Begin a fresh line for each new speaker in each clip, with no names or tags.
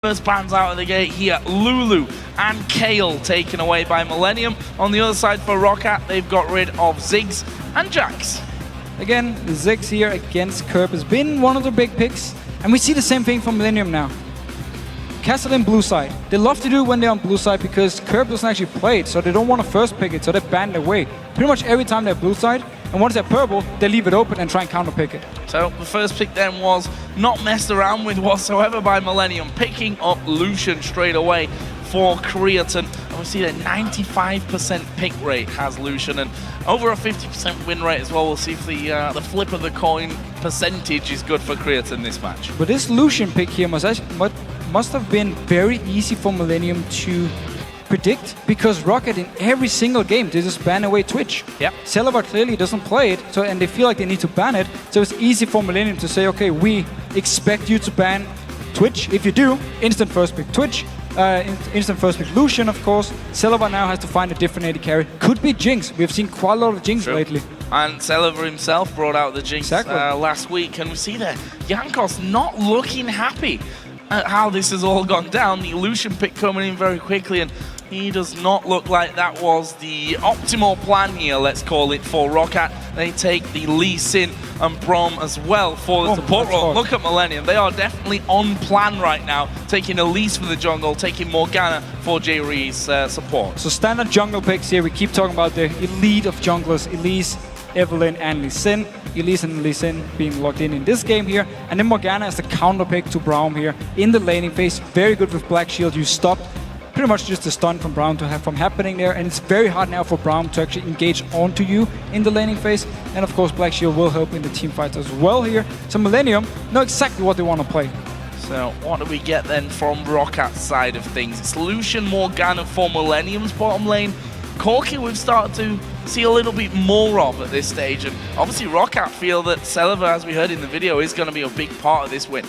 First bans out of the gate here, Lulu and Kale taken away by Millenium. On the other side for ROCCAT, they've got rid of Ziggs and Jax.
Again, Ziggs here against Curb has been one of the big picks, and we see the same thing from Millenium now. Castle in blue side. They love to do it when they're on blue side because Curb doesn't actually play it, so they don't want to first pick it, so they ban it away. Pretty much every time they're blue side, and once they're purple, they leave it open and try and counter pick it.
So the first pick then was not messed around with whatsoever by Millenium, picking up Lucian straight away for Creaton. And we see that 95% pick rate has Lucian, and over a 50% win rate as well. We'll see if the flip of the coin percentage is good for Creaton this match.
But this Lucian pick here must have been very easy for Millenium to predict, because ROCCAT in every single game they just ban away Twitch.
Yep.
Celevar clearly doesn't play it, so and they feel like they need to ban it. So it's easy for Millenium to say, okay, we expect you to ban Twitch. If you do, instant first pick Twitch, instant first pick Lucian, of course. Celevar now has to find a different AD carry. Could be Jinx. We've seen quite a lot of Jinx lately.
And Celevar himself brought out the Jinx last week, and we see that Jankos not looking happy at how this has all gone down. The Lucian pick coming in very quickly, and he does not look like that was the optimal plan here, let's call it, for ROCCAT. They take the Lee Sin and Brom as well for the support role. Look at Millenium. They are definitely on plan right now, taking Elise for the jungle, taking Morgana for J-Ree's support.
So standard jungle picks here. We keep talking about the elite of junglers, Elise, Evelynn, and Lee Sin. Elise and Lee Sin being locked in this game here. And then Morgana as the counter pick to Braum here in the laning phase. Very good with Black Shield. You stopped pretty much just the stun from Braum to have from happening there, and it's very hard now for Braum to actually engage onto you in the laning phase. And of course Black Shield will help in the team fights as well here. So Millenium know exactly what they want to play.
So what do we get then from ROCCAT's side of things? It's Lucian, Morgana for Millenium's bottom lane. Corki we've started to see a little bit more of at this stage, and obviously ROCCAT feel that Celevar, as we heard in the video, is going to be a big part of this win.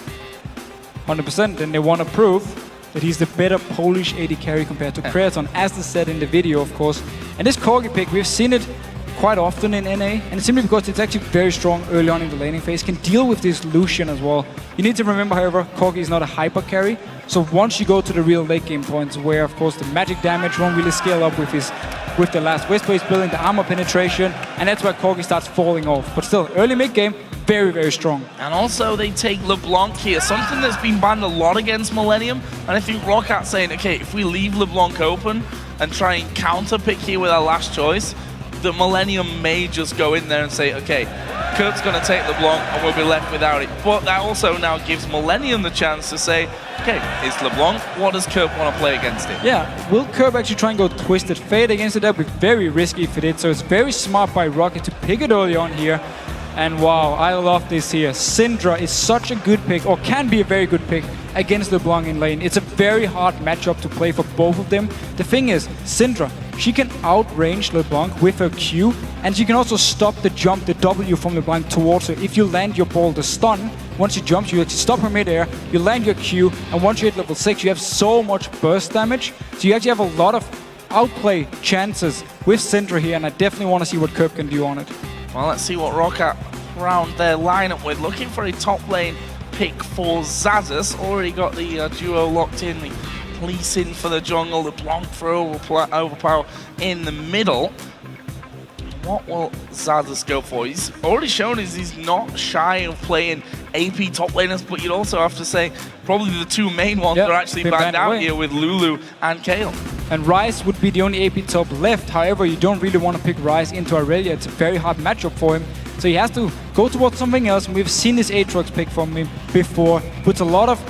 100%, and they want to prove that he's the better Polish AD carry compared to Creaton, as they said in the video, of course. And this Corgi pick, we've seen it quite often in NA, and it's simply because it's actually very strong early on in the laning phase, can deal with this Lucian as well. You need to remember, however, Corgi is not a hyper carry, so once you go to the real late game points, where of course the magic damage won't really scale up with the last West base building, the armor penetration, and that's where Corgi starts falling off. But still, early mid game, very, very strong.
And also they take LeBlanc here, something that's been banned a lot against Millenium. And I think ROCCAT saying, okay, if we leave LeBlanc open and try and counter pick here with our last choice, the Millenium may just go in there and say, okay, Kurt's going to take LeBlanc and we'll be left without it. But that also now gives Millenium the chance to say, okay, it's LeBlanc, what does Curb want to play against it?
Yeah, will Curb actually try and go Twisted Fate against it? That would be very risky if it did, so it's very smart by ROCCAT to pick it early on here. And wow, I love this here. Syndra is such a good pick, or can be a very good pick, against LeBlanc in lane. It's a very hard matchup to play for both of them. The thing is, Syndra, she can outrange LeBlanc with her Q, and she can also stop the jump, the W from LeBlanc towards her. If you land your ball, the stun, once she jumps, you stop her mid-air, you land your Q, and once you hit level 6, you have so much burst damage. So you actually have a lot of outplay chances with Syndra here, and I definitely want to see what Curb can do on it.
Well, let's see what ROCCAT round their lineup with. Looking for a top lane pick for Xaxus. Already got the duo locked in. The Lee Sin for the jungle, the Blanc for overpower in the middle. What will Xaxus go for? He's already shown he's not shy of playing AP top laners, but you'd also have to say probably the two main ones are actually banned out here with Lulu and Kale.
And Ryze would be the only AP top left. However, you don't really want to pick Ryze into Aurelia. It's a very hard matchup for him. So he has to go towards something else. And we've seen this Aatrox pick from him before. Puts a lot of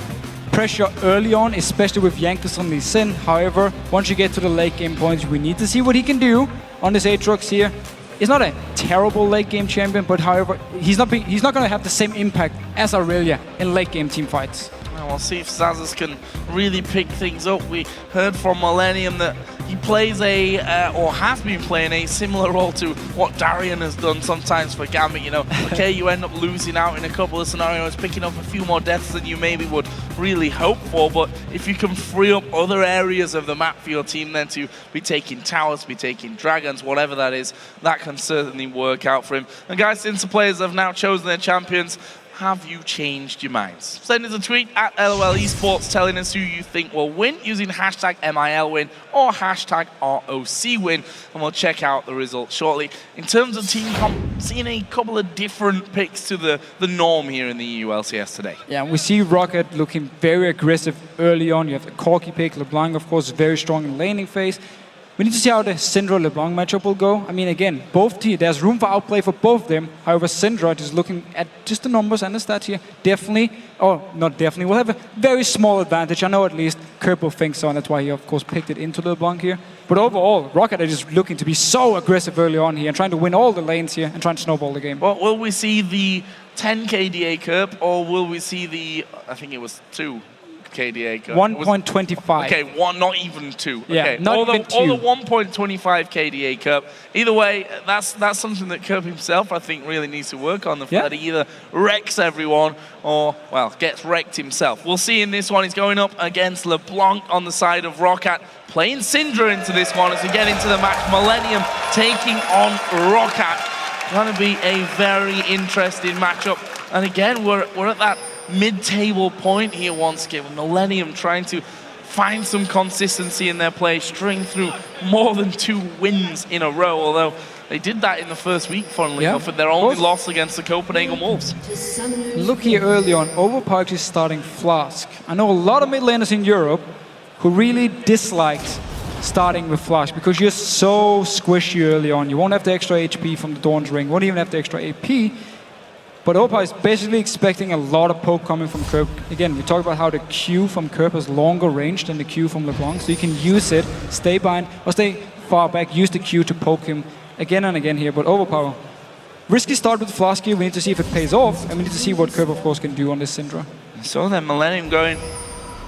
pressure early on, especially with Jankos on Lee Sin. However, once you get to the late game points, we need to see what he can do on this Aatrox here. He's not a terrible late game champion, but however, he's not going to have the same impact as Aurelia in late game team fights.
We'll see if Xaxus can really pick things up. We heard from Millenium that he plays or has been playing a similar role to what Darian has done sometimes for Gambit. You know, okay, you end up losing out in a couple of scenarios, picking up a few more deaths than you maybe would really hope for, but if you can free up other areas of the map for your team then to be taking towers, be taking dragons, whatever that is, that can certainly work out for him. And guys, since the players have now chosen their champions, have you changed your minds? Send us a tweet at LOL eSports telling us who you think will win using hashtag MILWin or hashtag ROCWin, and we'll check out the results shortly. In terms of team comp, seeing a couple of different picks to the norm here in the EU LCS today.
Yeah, we see ROCCAT looking very aggressive early on. You have the Corki pick, LeBlanc, of course, very strong in laning phase. We need to see how the Syndra-LeBlanc matchup will go. I mean, again, both teams, there's room for outplay for both of them. However, Syndra, just looking at just the numbers and the stats here, definitely, or not definitely, will have a very small advantage. I know at least Kerpo thinks so, and that's why he, of course, picked it into LeBlanc here. But overall, ROCCAT are just looking to be so aggressive early on here and trying to win all the lanes here and trying to snowball the game.
Well, will we see the 10 KDA curve, or will we see the, I think it was 2 KDA curve?
1.25.
Okay, one, not even 2.
Yeah,
okay.
not even 2.
All the 1.25 KDA curve. Either way, that's something that Kerp himself, I think, really needs to work on. The fact that he either wrecks everyone or, well, gets wrecked himself. We'll see in this one. He's going up against LeBlanc on the side of ROCCAT, playing Syndra into this one as we get into the match. Millenium taking on ROCCAT. Going to be a very interesting matchup. And again, we're at that mid-table point here once again. Millenium trying to find some consistency in their play, string through more than 2 wins in a row, although they did that in the first week, funnily enough, and their only loss against the Copenhagen Wolves.
Look here early on, Overpark is starting Flask. I know a lot of mid laners in Europe who really disliked starting with Flask because you're so squishy early on. You won't have the extra HP from the Dawn's Ring, won't even have the extra AP. But Opa is basically expecting a lot of poke coming from Kerp. Again, we talked about how the Q from Kerp has longer range than the Q from LeBlanc, so you can use it, stay behind, or stay far back, use the Q to poke him again and again here, but overpower. Risky start with Flask here, we need to see if it pays off, and we need to see what Kerp, of course, can do on this Syndra.
So then Millenium going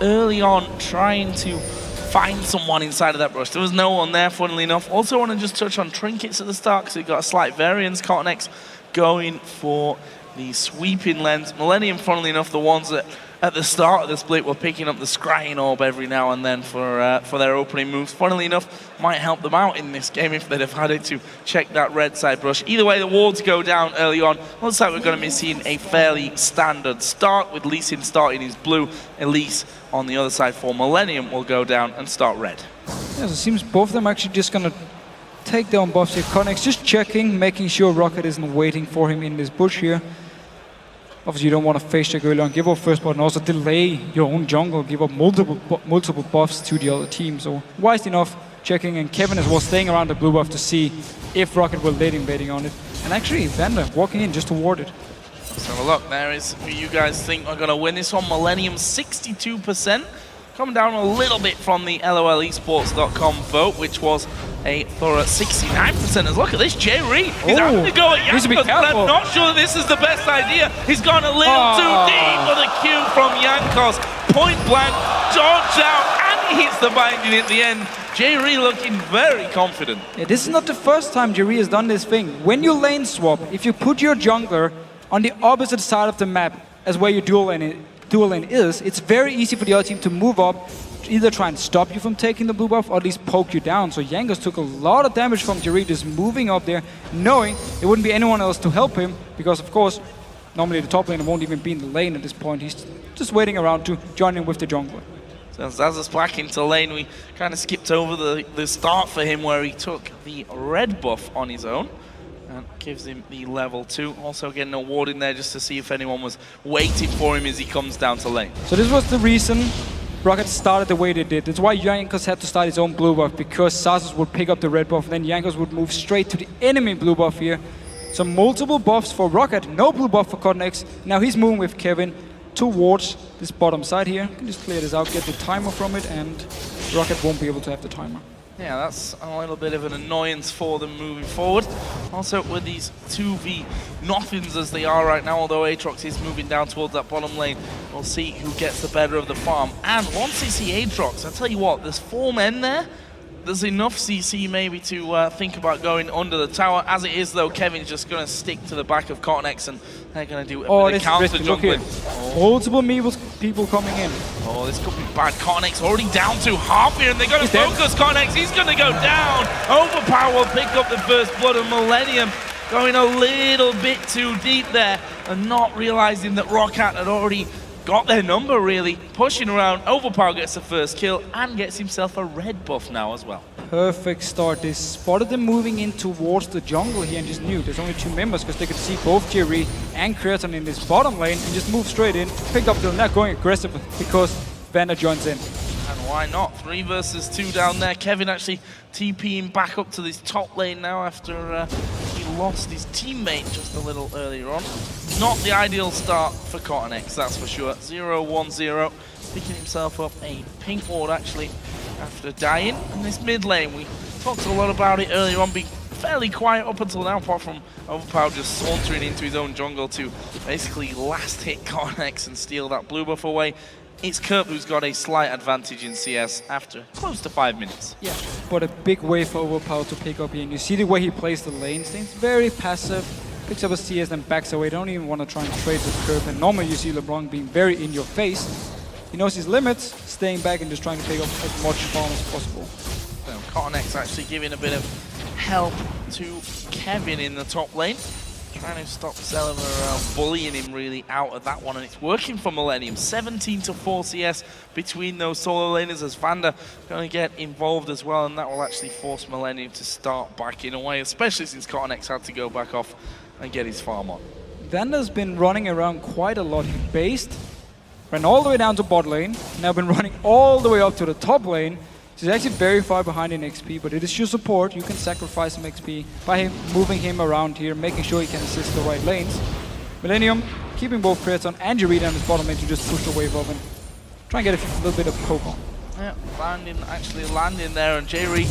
early on, trying to find someone inside of that brush. There was no one there, funnily enough. Also want to just touch on trinkets at the start, because we've got a slight variance. Cottonex going for the sweeping lens. Millenium, funnily enough, the ones that at the start of the split were picking up the scrying orb every now and then for their opening moves. Funnily enough, might help them out in this game if they'd have had it to check that red side brush. Either way, the wards go down early on. Looks like we're going to be seeing a fairly standard start with Lee Sin starting his blue. Elise on the other side for Millenium will go down and start red.
Yeah, so it seems both of them actually just going to take down buffs here. Cottonex just checking, making sure ROCCAT isn't waiting for him in this bush here. Obviously, you don't want to face check early on, give up first blood, and also delay your own jungle, give up multiple buffs to the other team. So, wise enough, checking, and Kevin as well staying around the blue buff to see if ROCCAT will late invading on it. And actually, Vander walking in just to ward it.
Let's have a look. There is who you guys think are going to win this one. Millenium 62%. Coming down a little bit from the LOLesports.com vote, which was a thorough 69%. Look at this, Jay Reed. He's having to go at Jankos, but I'm not sure that this is the best idea. He's gone a little too deep for the Q from Jankos. Point blank, dodge out, and he hits the binding at the end. Jay Reed looking very confident.
Yeah, this is not the first time Jay Reed has done this thing. When you lane swap, if you put your jungler on the opposite side of the map as where your dual lane is, it's very easy for the other team to move up, either try and stop you from taking the blue buff or at least poke you down. So Jankos took a lot of damage from Jay Reed just moving up there, knowing there wouldn't be anyone else to help him, because of course, normally the top laner won't even be in the lane at this point. He's just waiting around to join in with the jungler.
So Zaz's back into lane. We kind of skipped over the start for him where he took the red buff on his own. And gives him the level 2. Also getting a ward in there just to see if anyone was waiting for him as he comes down to lane.
So this was the reason ROCCAT started the way they did. That's why Jankos had to start his own blue buff, because Zazas would pick up the red buff, and then Jankos would move straight to the enemy blue buff here. So multiple buffs for ROCCAT, no blue buff for Cottonex. Now he's moving with Kevin towards this bottom side here. You can just clear this out, get the timer from it, and ROCCAT won't be able to have the timer.
Yeah, that's a little bit of an annoyance for them moving forward. Also, with these 2v nothings as they are right now, although Aatrox is moving down towards that bottom lane, we'll see who gets the better of the farm. And once they see Aatrox, I'll tell you what, there's 4 men there. There's enough CC maybe to think about going under the tower. As it is, though, Kevin's just going to stick to the back of Cottonex, and they're going to do a bit of counter jungling.
Multiple people coming in.
Oh, this could be bad. Cottonex already down to half here, and they're going to focus Cottonex. He's going to go down. Overpower will pick up the first blood of Millenium. Going a little bit too deep there. and not realizing that ROCCAT had already got their number, really. Pushing around, Overpower gets the first kill and gets himself a red buff now as well.
Perfect start. They spotted them moving in towards the jungle here and just knew there's only 2 members because they could see both Jerry and Creaton in this bottom lane and just move straight in, pick up the net, going aggressive because Vander joins in.
And why not? 3 versus 2 down there. Kevin actually TPing back up to this top lane now after he lost his teammate just a little earlier on. Not the ideal start for CottonX, that's for sure. 0-1-0, picking himself up a pink ward actually after dying. And this mid lane, we talked a lot about it earlier on, being fairly quiet up until now, apart from Overpower just sauntering into his own jungle to basically last hit CottonX and steal that blue buff away. It's Kerp who's got a slight advantage in CS after close to 5 minutes.
Yeah, but a big wave for Overpower to pick up here. And you see the way he plays the lane, stays very passive, picks up a CS and backs away. Don't even want to try and trade with Kerp. And normally you see LeBlanc being very in your face. He knows his limits, staying back and just trying to pick up as much farm as possible.
So CottonX actually giving a bit of help to Kevin in the top lane. Trying to stop Celiver bullying him really out of that one, and it's working for Millenium. 17-4 CS between those solo laners as Vander going to get involved as well, and that will actually force Millenium to start backing away, especially since CottonX had to go back off and get his farm on.
Vander's been running around quite a lot. He based, ran all the way down to bot lane, now been running all the way up to the top lane. He's actually very far behind in XP, but it is your support. You can sacrifice some XP by moving him around here, making sure he can assist the right lanes. Millenium keeping both Creaton and Jerry down his bottom lane to just push the wave up and try and get a little bit of poke on.
Yeah, actually landing there, and Jerry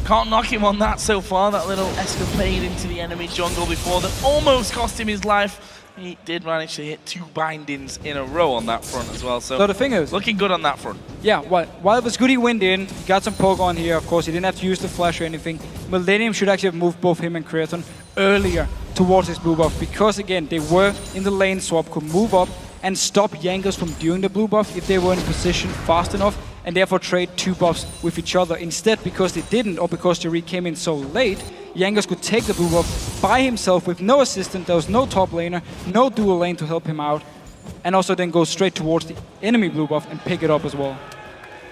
can't knock him on that so far. That little escapade into the enemy jungle before that almost cost him his life. He did manage to hit 2 bindings in a row on that front as well. So
the thing is,
looking good on that front.
Yeah, while it was good he went in, got some poke on here, of course, he didn't have to use the flash or anything. Millenium should actually have moved both him and Creaton earlier towards his blue buff, because again, they were in the lane swap, could move up and stop Jankos from doing the blue buff if they were in position fast enough, and therefore trade 2 buffs with each other. Instead, because they didn't, or because Jerry came in so late, Jankos could take the blue buff by himself with no assistant. There was no top laner, no dual lane to help him out, and also then go straight towards the enemy blue buff and pick it up as well.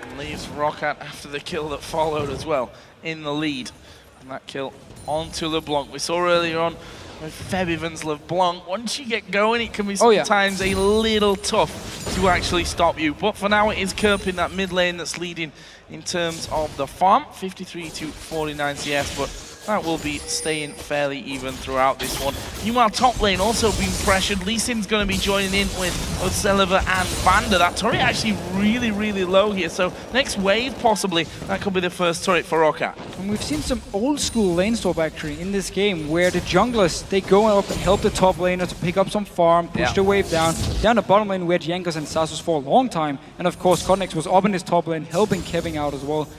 And leaves ROCCAT after the kill that followed as well in the lead. And that kill onto LeBlanc. We saw earlier on with Febivans LeBlanc, once you get going, it can be sometimes a little tough to actually stop you. But for now, it is Kerp in that mid lane that's leading in terms of the farm, 53-49 CS, but that will be staying fairly even throughout this one. Meanwhile, top lane also being pressured. Lee Sin's going to be joining in with Celiver and Vander. That turret actually really, really low here. So next wave, possibly, that could be the first turret for ROCCAT.
And we've seen some old school lane swap actually in this game, where the junglers, they go up and help the top laner to pick up some farm, push the wave down the bottom lane where Jankos and Sasus for a long time. And of course, CottonX was up in his top lane, helping Kevin out as well.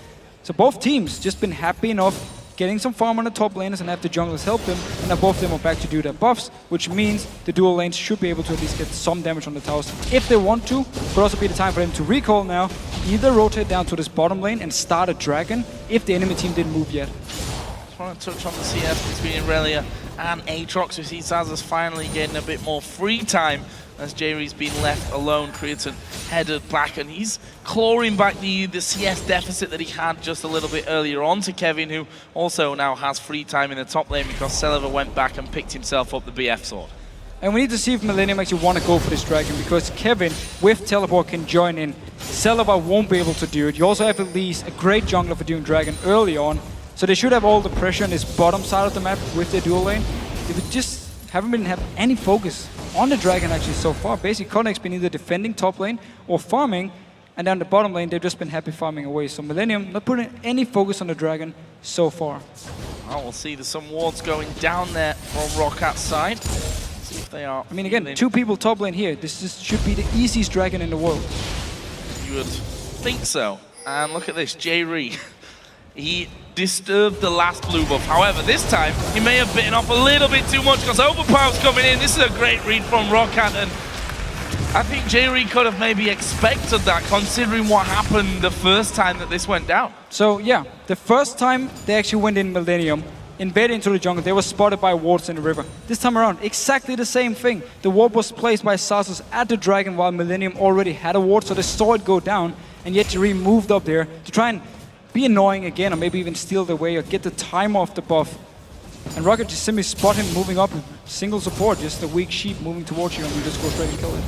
So both teams just been happy enough getting some farm on the top laners and have the junglers help them, and now both of them are back to do their buffs, which means the dual lanes should be able to at least get some damage on the towers if they want to. Could also be the time for them to recall now, either rotate down to this bottom lane and start a dragon if the enemy team didn't move yet.
Just want to touch on the CS between Irelia and Aatrox. We see Sazus finally getting a bit more free time as Jerry's been left alone. Creaton headed back, and he's clawing back the CS deficit that he had just a little bit earlier on to Kevin, who also now has free time in the top lane because Celiver went back and picked himself up the BF sword.
And we need to see if Millenium actually want to go for this dragon, because Kevin with teleport can join in. Celiver won't be able to do it. You also have at least a great jungler for doing dragon early on, so they should have all the pressure on this bottom side of the map with their dual lane. They would just haven't been have any focus on the dragon actually so far. Basically, CottonX been either defending top lane or farming, and down the bottom lane they've just been happy farming away. So Millenium not putting any focus on the dragon so far.
Well, we'll see there's some wards going down there from ROCCAT's side. See if they are.
I mean, again, 2 people top lane here. This should be the easiest dragon in the world.
You would think so. And look at this, J-Ree. He disturbed the last blue buff. However, this time, he may have bitten off a little bit too much because Overpower's coming in. This is a great read from ROCCAT, and I think J-Ree could have maybe expected that, considering what happened the first time that this went down.
So, yeah, the first time they actually went in Millenium, invaded into the jungle. They were spotted by wards in the river. This time around, exactly the same thing. The ward was placed by Xaxus at the dragon while Millenium already had a ward, so they saw it go down, and yet Jerry moved up there to try and be annoying again, or maybe even steal the way or get the time off the buff. And ROCCAT just simply spot him moving up with single support, just a weak sheep moving towards you, and you just go straight and kill it.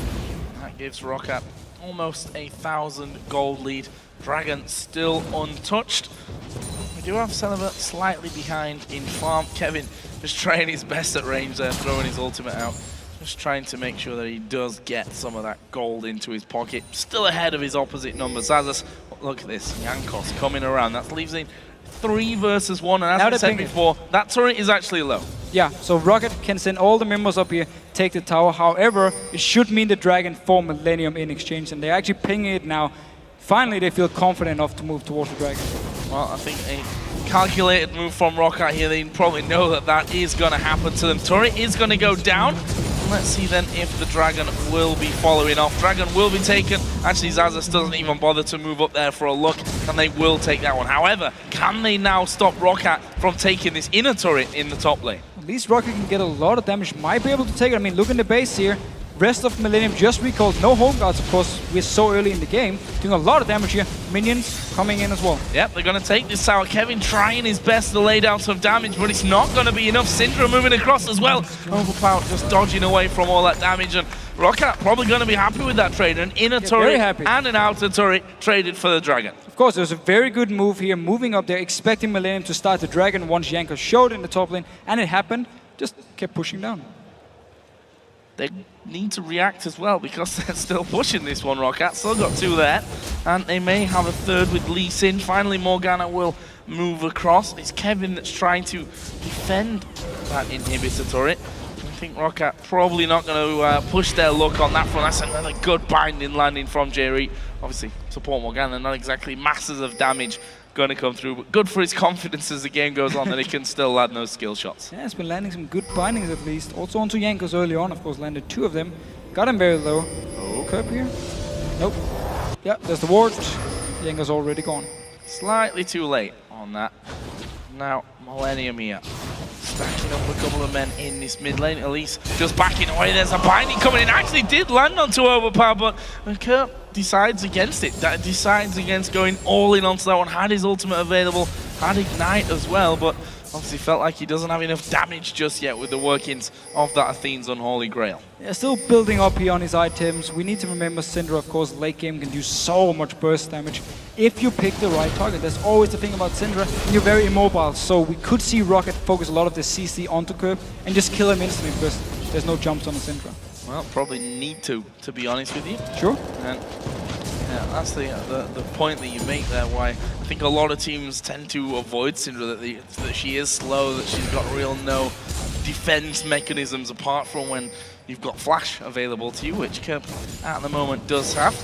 That gives ROCCAT almost 1,000 gold lead. Dragon still untouched. We do have Celeber slightly behind in farm. Kevin just trying his best at range there, throwing his ultimate out. Just trying to make sure that he does get some of that gold into his pocket. Still ahead of his opposite number, Xaxus. Look at this, Jankos coming around. That leaves him 3 versus 1, and as I said before, that turret is actually low.
Yeah, so ROCCAT can send all the members up here, take the tower. However, it should mean the dragon for Millenium in exchange, and they're actually pinging it now. Finally, they feel confident enough to move towards the dragon.
Well, I think a calculated move from ROCCAT here. They probably know that that is going to happen to them. Turret is going to go down. Let's see then if the dragon will be following off. Dragon will be taken. Actually, Xaxus doesn't even bother to move up there for a look, and they will take that one. However, can they now stop ROCCAT from taking this inner turret in the top lane?
At least ROCCAT can get a lot of damage. Might be able to take it. I mean, look in the base here. Rest of Millenium just recalled. No home guards, of course. We're so early in the game. Doing a lot of damage here. Minions coming in as well.
Yep, they're going to take this tower. Kevin trying his best to lay down some damage, but it's not going to be enough. Syndra moving across as well. Overpowered, just dodging away from all that damage. And ROCCAT probably going to be happy with that trade. An inner turret and an outer turret traded for the dragon.
Of course, it was a very good move here. Moving up there, expecting Millenium to start the dragon once Jankos showed in the top lane. And it happened. Just kept pushing down.
They need to react as well because they're still pushing this one, ROCCAT. Still got 2 there. And they may have a 3rd with Lee Sin. Finally, Morgana will move across. It's Kevin that's trying to defend that inhibitor turret. I think ROCCAT probably not going to push their luck on that front. That's another good binding landing from Jerry. Obviously, support Morgana, not exactly masses of damage going to come through, but good for his confidence as the game goes on that he can still land those skill shots.
Yeah, he's been landing some good bindings at least. Also onto Jankos early on, of course, landed 2 of them. Got him very low. Oh. Curb here? Nope. Yeah, there's the ward. Jankos already gone.
Slightly too late on that. Now, Millenium here. Stacking up a couple of men in this mid lane. Elise just backing away. There's a binding coming in. Actually did land onto Overpower, but Kurt decides against it. That decides against going all in onto that one. Had his ultimate available, had Ignite as well, but obviously felt like he doesn't have enough damage just yet with the workings of that Athene's Unholy Grail. Yeah,
still building up here on his items. We need to remember Syndra, of course, late game can do so much burst damage if you pick the right target. That's always the thing about Syndra. You're very immobile, so we could see ROCCAT focus a lot of the CC onto Curb and just kill him instantly because there's no jumps on the Syndra.
Well, probably need to be honest with you.
Sure.
And yeah, that's the point that you make there, why I think a lot of teams tend to avoid Syndra, that she is slow, that she's got real no defense mechanisms apart from when you've got Flash available to you, which Curb at the moment does have.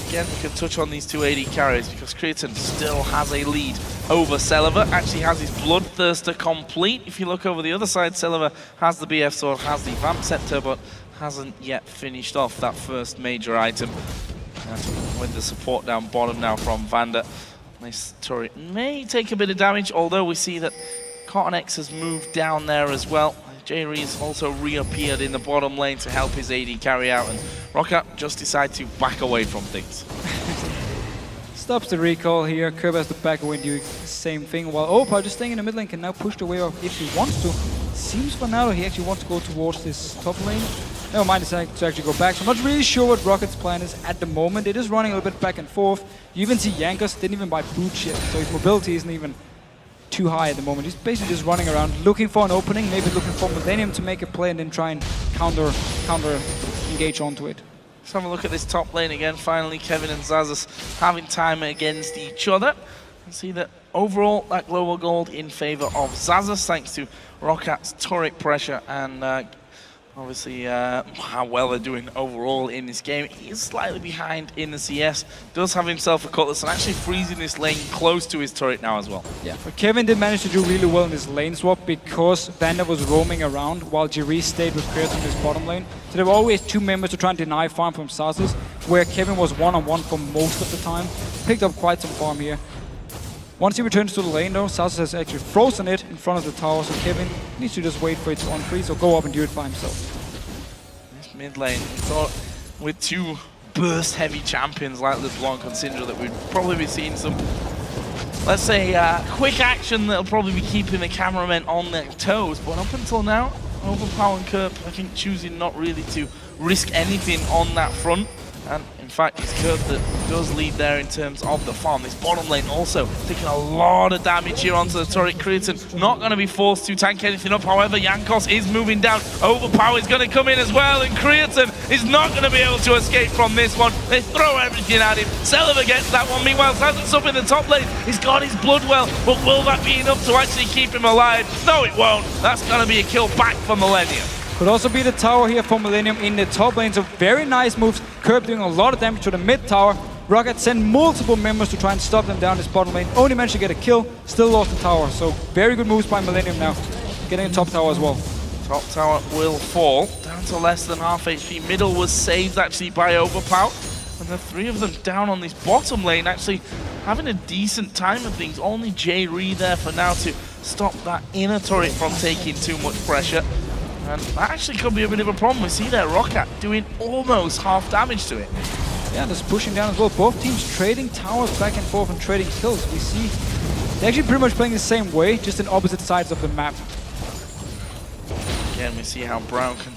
Again, we can touch on these 2 AD carries because Cretan still has a lead over Celeber. Actually has his Bloodthirster complete. If you look over the other side, Celeber has the BF Sword, has the Vamp Scepter, but hasn't yet finished off that first major item. With the support down bottom now from Vander. This turret may take a bit of damage, although we see that Cotton X has moved down there as well. J-Rees also reappeared in the bottom lane to help his AD carry out, and ROCCAT just decide to back away from things.
Stops the recall here. Curb has to back away and do the same thing, while Opa, just staying in the mid lane, can now push the way off if he wants to. Seems for now he actually wants to go towards this top lane. Never mind, deciding to actually go back. So I'm not really sure what ROCCAT's plan is at the moment. It is running a little bit back and forth. You even see Jankos didn't even buy boots yet, so his mobility isn't even too high at the moment. He's basically just running around, looking for an opening, maybe looking for Millenium to make a play and then try and counter engage onto it.
Let's have a look at this top lane again. Finally, Kevin and Xaxus having time against each other. You see that overall, that global gold in favor of Xaxus, thanks to ROCCAT's turret pressure and obviously how well they're doing overall in this game. He is slightly behind in the CS, does have himself a cutlass and actually freezing this lane close to his turret now as well. Yeah,
but Kevin did manage to do really well in this lane swap because Vander was roaming around while Jerry stayed with Curse in his bottom lane. So there were always 2 members to try and deny farm from Xaxus, where Kevin was one-on-one for most of the time. Picked up quite some farm here. Once he returns to the lane though, Sasa has actually frozen it in front of the tower, so Kevin needs to just wait for it to unfreeze or go up and do it by himself.
This mid lane, thought with two burst-heavy champions like LeBlanc and Syndra that we'd probably be seeing some, let's say, quick action that'll probably be keeping the cameramen on their toes. But up until now, Overpower and Kerp, I think, choosing not really to risk anything on that front. And in fact, it's Kerp that does lead there in terms of the farm. This bottom lane also taking a lot of damage here onto the turret. Creatine not going to be forced to tank anything up. However, Jankos is moving down. Overpower is going to come in as well, and Creatine is not going to be able to escape from this one. They throw everything at him. Seleva gets that one. Meanwhile, Saz's up in the top lane. He's got his blood well, but will that be enough to actually keep him alive? No, it won't. That's going to be a kill back for Millenium.
Could also be the tower here for Millenium in the top lane, so very nice moves. Kerp doing a lot of damage to the mid tower. ROCCAT sent multiple members to try and stop them down this bottom lane. Only managed to get a kill, still lost the tower. So very good moves by Millenium now, getting a top tower as well.
Top tower will fall, down to less than half HP. Middle was saved actually by Overpower. And the three of them down on this bottom lane actually having a decent time of things. Only J Reed there for now to stop that inner turret from taking too much pressure. And that actually could be a bit of a problem. We see there ROCCAT doing almost half damage to it.
Yeah, just pushing down as well. Both teams trading towers back and forth and trading kills. We see they're actually pretty much playing the same way, just in opposite sides of the map.
Again, we see how Brown can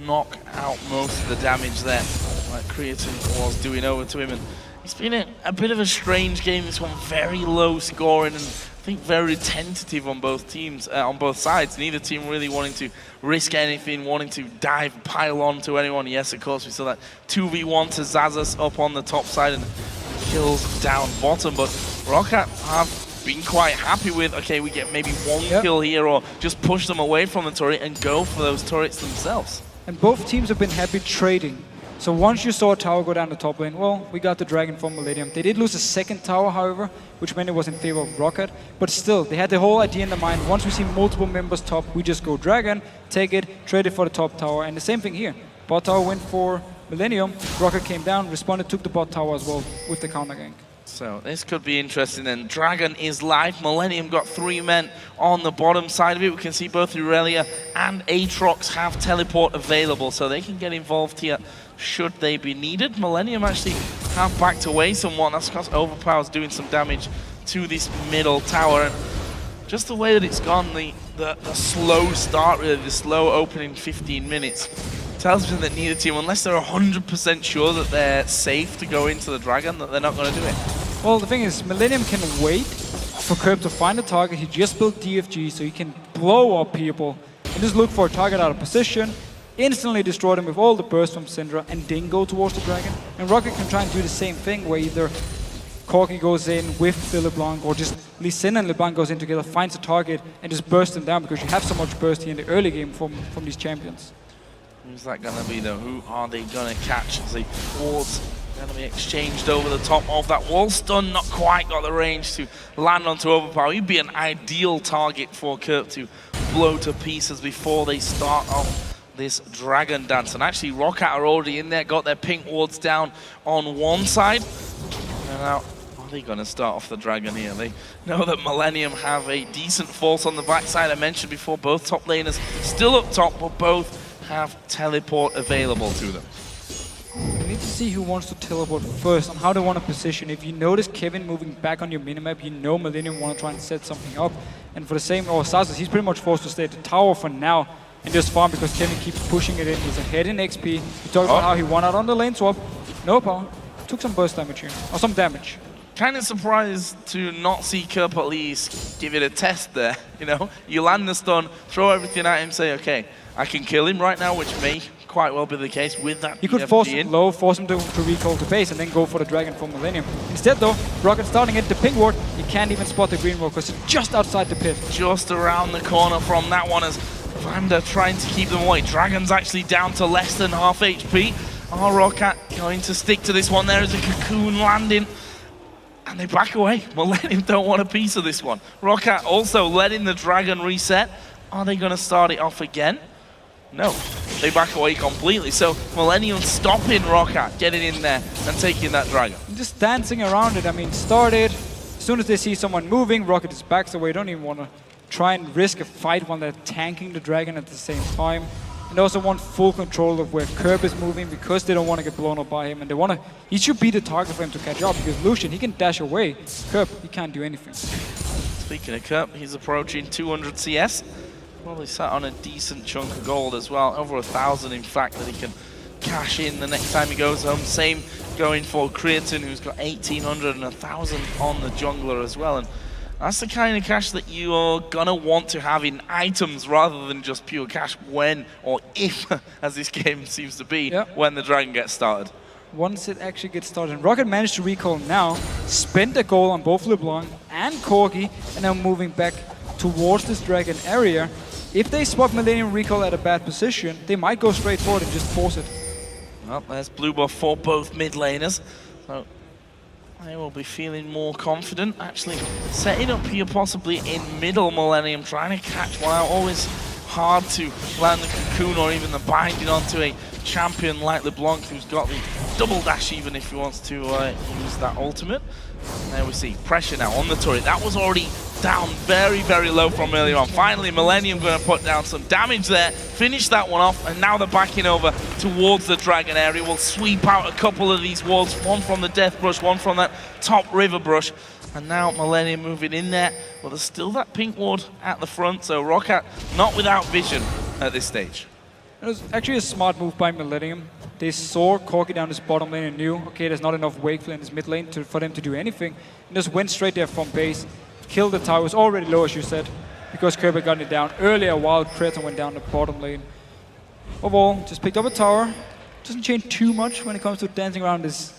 knock out most of the damage there, like Creatine was doing over to him. And it's been a bit of a strange game, this one. Very low scoring and I think very tentative on both teams, on both sides. Neither team really wanting to risk anything, wanting to dive, pile on to anyone. Yes, of course, we saw that 2v1 to Zazas up on the top side and kills down bottom. But ROCCAT have been quite happy with, okay, we get maybe one kill here or just push them away from the turret and go for those turrets themselves.
And both teams have been happy trading. So once you saw a tower go down the top lane, well, we got the Dragon from Millenium. They did lose a second tower, however, which meant it was in favor of ROCCAT. But still, they had the whole idea in their mind. Once we see multiple members top, we just go Dragon, take it, trade it for the top tower. And the same thing here. Bot tower went for Millenium. ROCCAT came down, responded, took the bot tower as well with the counter gank.
So this could be interesting, and Dragon is live. Millenium got 3 men on the bottom side of it. We can see both Irelia and Aatrox have teleport available, so they can get involved here should they be needed. Millenium actually have backed away somewhat. That's because Overpower's doing some damage to this middle tower. And just the way that it's gone, the slow start, really, the slow opening 15 minutes, tells me that neither team, unless they're 100% sure that they're safe to go into the Dragon, that they're not going to do it.
Well, the thing is, Millenium can wait for Kerp to find a target. He just built DFG, so he can blow up people and just look for a target out of position, instantly destroy them with all the bursts from Syndra, and then go towards the Dragon. And ROCCAT can try and do the same thing, where either Corki goes in with the LeBlanc, or just Lee Sin and LeBlanc goes in together, finds a target, and just bursts them down, because you have so much burst here in the early game from these champions.
Who's that going to be, though? Who are they going to catch? As the wards going to be exchanged over the top of that wall. Stun not quite got the range to land onto Overpower. He'd be an ideal target for Kerp to blow to pieces before they start off this Dragon dance. And actually, ROCCAT are already in there, got their pink wards down on one side. And now, are they going to start off the Dragon here? They know that Millenium have a decent force on the backside. I mentioned before, both top laners still up top, but both have teleport available to them.
We need to see who wants to teleport first and how they want to position. If you notice Kevin moving back on your minimap, you know Millenium want to try and set something up. And for the same, Sazas, he's pretty much forced to stay at the tower for now and just farm, because Kevin keeps pushing it in. He's ahead in XP. He talked about how he won out on the lane swap. No power. Took some burst damage here, or some damage.
Kind of surprised to not see Kerp at least give it a test there, you know? You land the stun, throw everything at him, say, okay, I can kill him right now, which may quite well be the case with that.
You could force him low, force him to recall to base, and then go for the Dragon from Millenium. Instead though, ROCCAT starting at the pink ward, he can't even spot the green ward because it's just outside the pit.
Just around the corner from that one as Vanda trying to keep them away. Dragon's actually down to less than half HP. Are ROCCAT going to stick to this one? There is a cocoon landing. And they back away. Millenium don't want a piece of this one. ROCCAT also letting the Dragon reset. Are they going to start it off again? No. They back away completely. So Millenium stopping ROCCAT getting in there and taking that Dragon.
Just dancing around it. I mean, started, As soon as they see someone moving, ROCCAT just backs away. Don't even want to try and risk a fight while they're tanking the Dragon at the same time. And they also want full control of where Curb is moving because they don't want to get blown up by him. And they want to, he should be the target for him to catch up because Lucian, he can dash away. Curb, he can't do anything.
Speaking of Curb, he's approaching 200 CS. Probably sat on a decent chunk of gold as well. Over 1,000 in fact that he can cash in the next time he goes home. Same going for Creaton, who's got 1,800 and 1,000 on the jungler as well. And that's the kind of cash that you're gonna want to have in items rather than just pure cash when or if, as this game seems to be, when the Dragon gets started.
Once it actually gets started, ROCCAT managed to recall now, spend a goal on both LeBlanc and Corgi, and now moving back towards this Dragon area. If they spot Millenium recall at a bad position, they might go straight forward and just force it.
Well, there's blue buff for both mid laners. So they will be feeling more confident. Actually setting up here possibly in middle Millenium, trying to catch one out. Always hard to land the cocoon or even the binding onto a champion like LeBlanc, who's got the double dash even if he wants to use that ultimate. And there we see pressure now on the turret. That was already down very, very low from earlier on. Finally, Millenium going to put down some damage there, finish that one off, and now they're backing over towards the Dragon area. We'll sweep out a couple of these walls, one from the Death Brush, one from that top River Brush. And now Millenium moving in there, but there's still that pink ward at the front, so ROCCAT not without vision at this stage.
It was actually a smart move by Millenium. They saw Corgi down this bottom lane and knew, okay, there's not enough Wakeful in this mid lane for them to do anything. And just went straight there from base, killed the tower. It was already low, as you said, because Curb had gotten it down earlier while Creaton went down the bottom lane. Overall, just picked up a tower. Doesn't change too much when it comes to dancing around this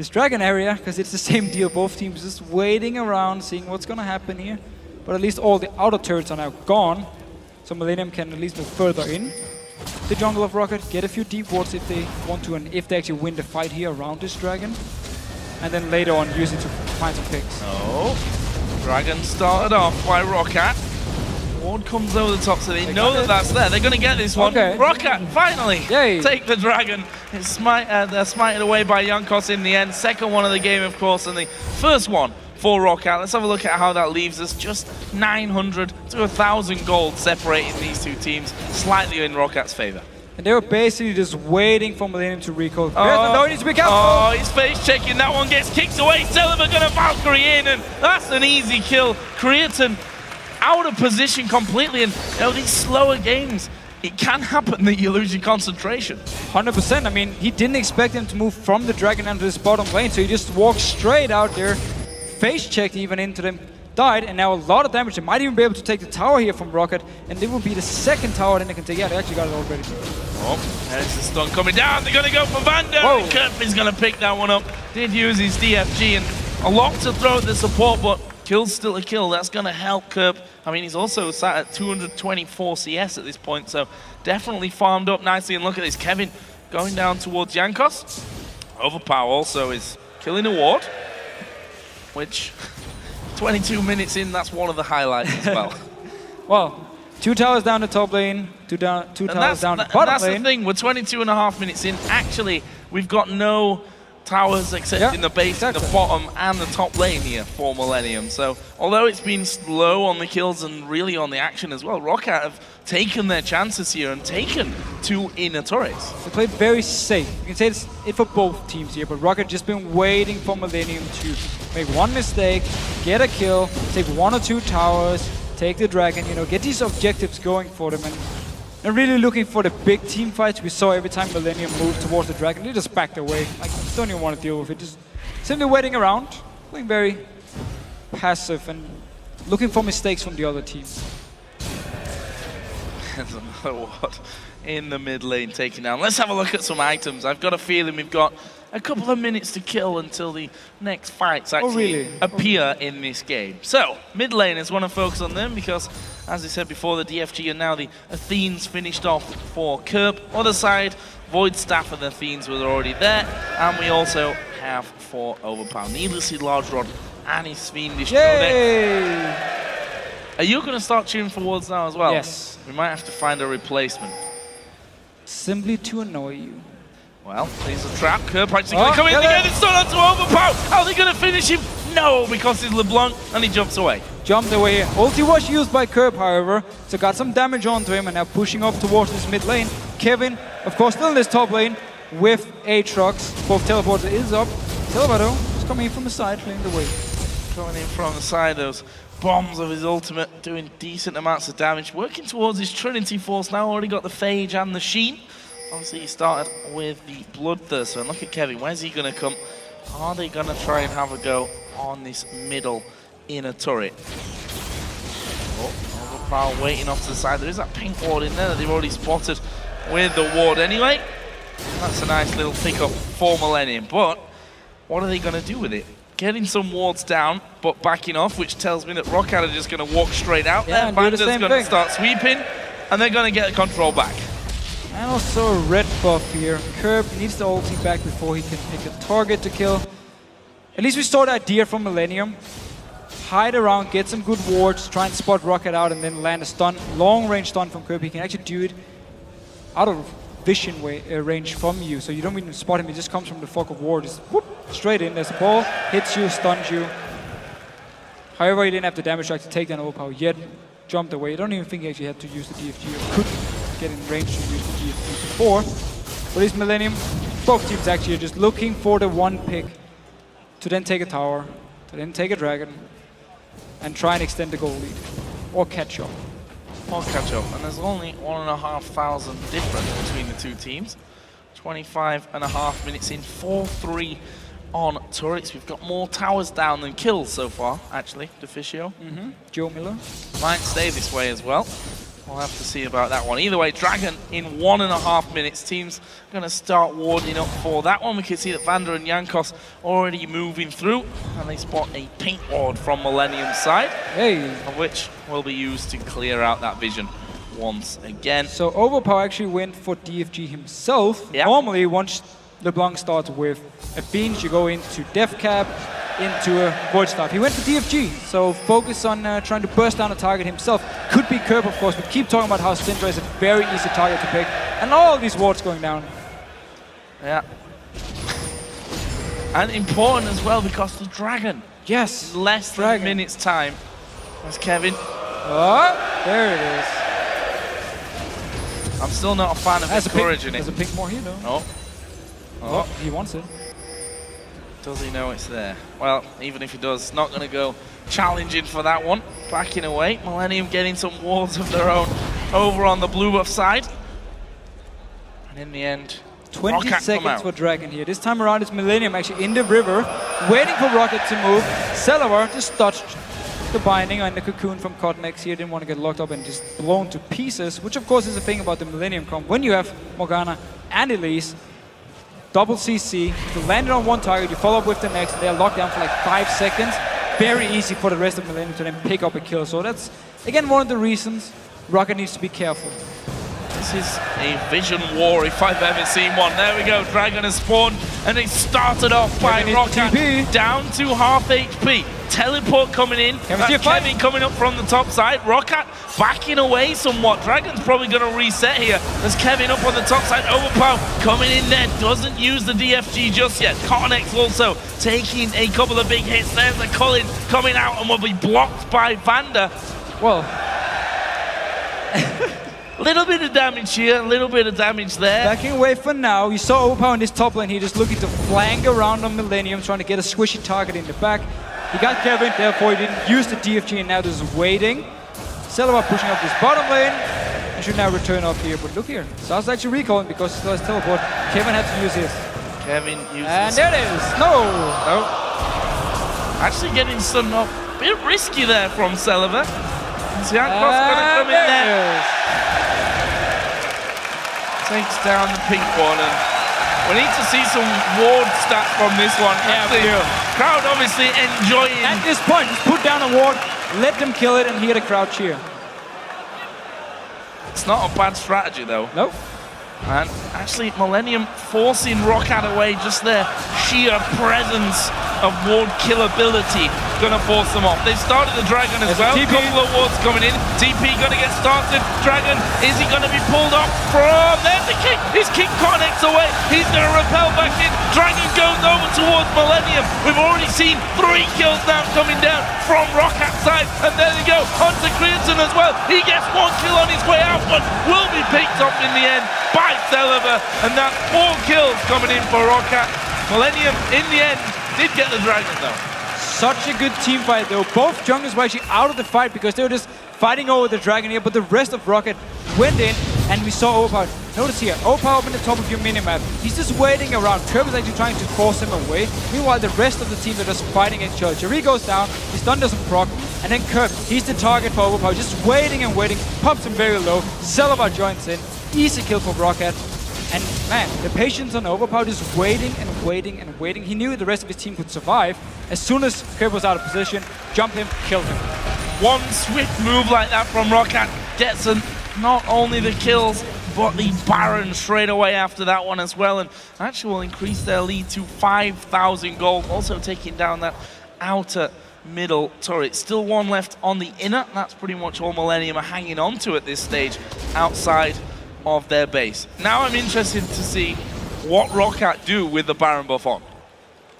Dragon area, because it's the same deal. Both teams just waiting around, seeing what's going to happen here. But at least all the outer turrets are now gone, so Millenium can at least move further in the jungle of ROCCAT, get a few deep wards if they want to, and if they actually win the fight here around this Dragon. And then later on use it to find some picks.
Oh, Dragon started off by ROCCAT. Ward comes over the top, so they know that that's there. They're going to get this one. Okay. ROCCAT finally take the Dragon. It's they're smited away by Jankos in the end. Second one of the game, of course, and the first one for ROCCAT. Let's have a look at how that leaves us. Just 900 to 1,000 gold separating these two teams, slightly in ROCCAT's favor.
And they were basically just waiting for Millenium to recall. No, he needs to be careful.
Oh, he's face checking. That one gets kicked away. Celeber gonna Valkyrie in, and that's an easy kill. Creaton out of position completely, and you know, these slower games, it can happen that you lose your concentration.
100%. I mean, he didn't expect him to move from the Dragon into this bottom lane, so he just walked straight out there, face checked even into them, died, and now a lot of damage. They might even be able to take the tower here from ROCCAT, and it will be the second tower then they can take. Yeah, they actually got it already.
Oh, there's the stun coming down. They're going to go for Vander. Kerp is going to pick that one up. Did use his DFG, and a lot to throw at the support, but kill's still a kill. That's going to help Kerp. I mean, he's also sat at 224 CS at this point, so definitely farmed up nicely. And look at this, Kevin going down towards Jankos. Overpower also is killing a ward, which 22 minutes in, that's one of the highlights as well.
Well, 2 towers down the top lane, two towers down the bottom lane.
That's the thing, we're 22.5 minutes in. Actually, we've got no towers except in the base, the bottom, and the top lane here for Millenium. So, although it's been slow on the kills and really on the action as well, ROCCAT have taken their chances here and taken 2 inner turrets.
They played very safe. You can say it's it for both teams here, but ROCCAT just been waiting for Millenium to make one mistake, get a kill, take 1 or 2 towers, take the Dragon, you know, get these objectives going for them, and really looking for the big team fights. We saw every time Millenium moved towards the Dragon, they just backed away. Like, don't even want to deal with it. Just simply waiting around, playing very passive and looking for mistakes from the other team.
There's another ward in the mid lane taken down. Let's have a look at some items. I've got a feeling we've got a couple of minutes to kill until the next fights actually appear in this game. So, mid lane is want to focus on them because, as I said before, the DFG and now the Athenes finished off for Kerp. Other side, Void Staff and the Athenes were already there, and we also have 4 Overpower. Needlessly Large Rod and his Fiendish Codex. Are you going to start tuning for wards now as well?
Yes.
We might have to find a replacement.
Simply to annoy you.
Well, there's a trap. Kerp actually going to come in again. It's not onto Overpower. How are they going to finish him? no, because it's LeBlanc, and he jumps away.
Jumped away here. Ulti was used by Curb, however, so got some damage onto him, and now pushing up towards this mid lane. Kevin, of course, still in this top lane with Aatrox. Both teleporter is up. Salvador is coming in from the side, playing the way.
Coming in from the side, those bombs of his ultimate, doing decent amounts of damage. Working towards his Trinity Force now, already got the Phage and the Sheen. Obviously, he started with the Bloodthirster. And look at Kevin, where's he going to come? Are they going to try and have a go on this middle inner turret? Oh, Overpower waiting off to the side. There is that pink ward in there that they've already spotted with the ward anyway. That's a nice little pickup for Millenium. But what are they going to do with it? Getting some wards down, but backing off, which tells me that ROCCAT are just going to walk straight out there. Vanda's going to start sweeping, and they're going to get the control back.
And also a red buff here. Curb needs the ulti back before he can pick a target to kill. At least we saw the idea from Millenium. Hide around, get some good wards, try and spot ROCCAT out, and then land a stun, long-range stun from Curb. He can actually do it out of vision range from you, so you don't even spot him. He just comes from the fog of war, just whoop, straight in. There's a ball, hits you, stuns you. However, he didn't have the damage track to take down Overpower yet. Jumped away. I don't even think he actually had to use the DFG, or could get in range to use the DFG before. But it's Millenium. Both teams actually are just looking for the one pick to then take a tower, to then take a dragon, and try and extend the goal lead, or catch up.
Or catch up, and there's only 1,500 difference between the two teams. 25.5 minutes in, 4-3 on turrets. We've got more towers down than kills so far, actually, Deficio.
Joe Miller.
Might stay this way as well. We'll have to see about that one. Either way, Dragon in 1.5 minutes. Team's going to start warding up for that one. We can see that Vanda and Jankos already moving through, and they spot a pink ward from Millenium's side, of which will be used to clear out that vision once again.
So Overpower actually went for DFG himself. Yep. Normally, once LeBlanc starts with a Beans, you go into Death Cap, into a Void Staff. He went for DFG, so focus on trying to burst down a target himself. Could be Curb, of course, but keep talking about how Syndra is a very easy target to pick. And all these wards going down.
Yeah. And important as well, because the Dragon.
Yes.
Less than a minute's time. There's Kevin.
Oh, there it is.
I'm still not a fan of encouraging it.
There's a pink more here, though. Oh, he wants it.
Does he know it's there? Well, even if he does, not going to go challenging for that one. Backing away. Millenium getting some wards of their own over on the blue buff side. And in the end,
20 seconds for Dragon here. This time around, it's Millenium actually in the river, waiting for ROCCAT to move. Celavar just dodged the binding on the cocoon from Cotnex here. Didn't want to get locked up and just blown to pieces, which of course is the thing about the Millenium comp. When you have Morgana and Elise, double CC, if you land it on one target, you follow up with the next, and they're locked down for like 5 seconds. Very easy for the rest of Millenium to then pick up a kill. So that's, again, one of the reasons ROCCAT needs to be careful.
This is a vision war if I've ever seen one. There we go, Dragon has spawned, and it started off by ROCCAT down to half HP. Teleport coming in, Kevin coming up from the top side, ROCCAT backing away somewhat. Dragon's probably going to reset here. There's Kevin up on the top side, Overpower coming in there, doesn't use the DFG just yet. Cotnex also taking a couple of big hits. There's the Cullen coming out and will be blocked by Vanda.
Well,
little bit of damage here, a little bit of damage there.
Backing away for now. You saw Overpower in this top lane here, just looking to flank around on Millenium, trying to get a squishy target in the back. He got Kevin, therefore he didn't use the DFG, and now just waiting. Celavar pushing up this bottom lane. He should now return up here, but look here. Sal's actually recalling because he still has teleport. Kevin had to use his.
Kevin uses.
And there it is. No.
Actually getting stunned up. Bit risky there from Celavar. Jankos gonna come in there. Takes down the pink one, and we need to see some ward stats from this one. Crowd obviously enjoying.
At this point, just put down a ward, let them kill it, and hear the crowd cheer.
It's not a bad strategy though.
Nope.
And actually, Millenium forcing ROCCAT away, just their sheer presence of ward killability going to force them off. They've started the Dragon as well. A couple of wards coming in. TP going to get started. Dragon, is he going to be pulled off from... There's the kick. His kick connects away. He's going to repel back in. Dragon goes over towards Millenium. We've already seen 3 kills now coming down from ROCCAT side. And there they go. Onto Crimson as well. He gets 1 kill on his way out, but will be picked up in the end by Celiver. And that's 4 kills coming in for ROCCAT. Millenium, in the end, did get the Dragon though.
Such a good team fight though. Both junglers were actually out of the fight because they were just fighting over the Dragon here, but the rest of ROCCAT went in and we saw Overpower. Notice here, Overpower up in the top of your minimap. He's just waiting around. Curb is actually trying to force him away. Meanwhile, the rest of the team are just fighting each other. Jerry goes down, his stun doesn't proc, and then Curb, he's the target for Overpower, just waiting and waiting, pops him very low. Celiver joins in, easy kill for ROCCAT. And man, the patience on Overpower is waiting and waiting and waiting. He knew the rest of his team could survive. As soon as Curb was out of position, jump him, kill him.
One swift move like that from ROCCAT gets them not only the kills, but the Baron straight away after that one as well. And actually will increase their lead to 5,000 gold. Also taking down that outer middle turret. Still one left on the inner. That's pretty much all Millenium are hanging on to at this stage outside of their base. Now I'm interested to see what ROCCAT do with the Baron buff on.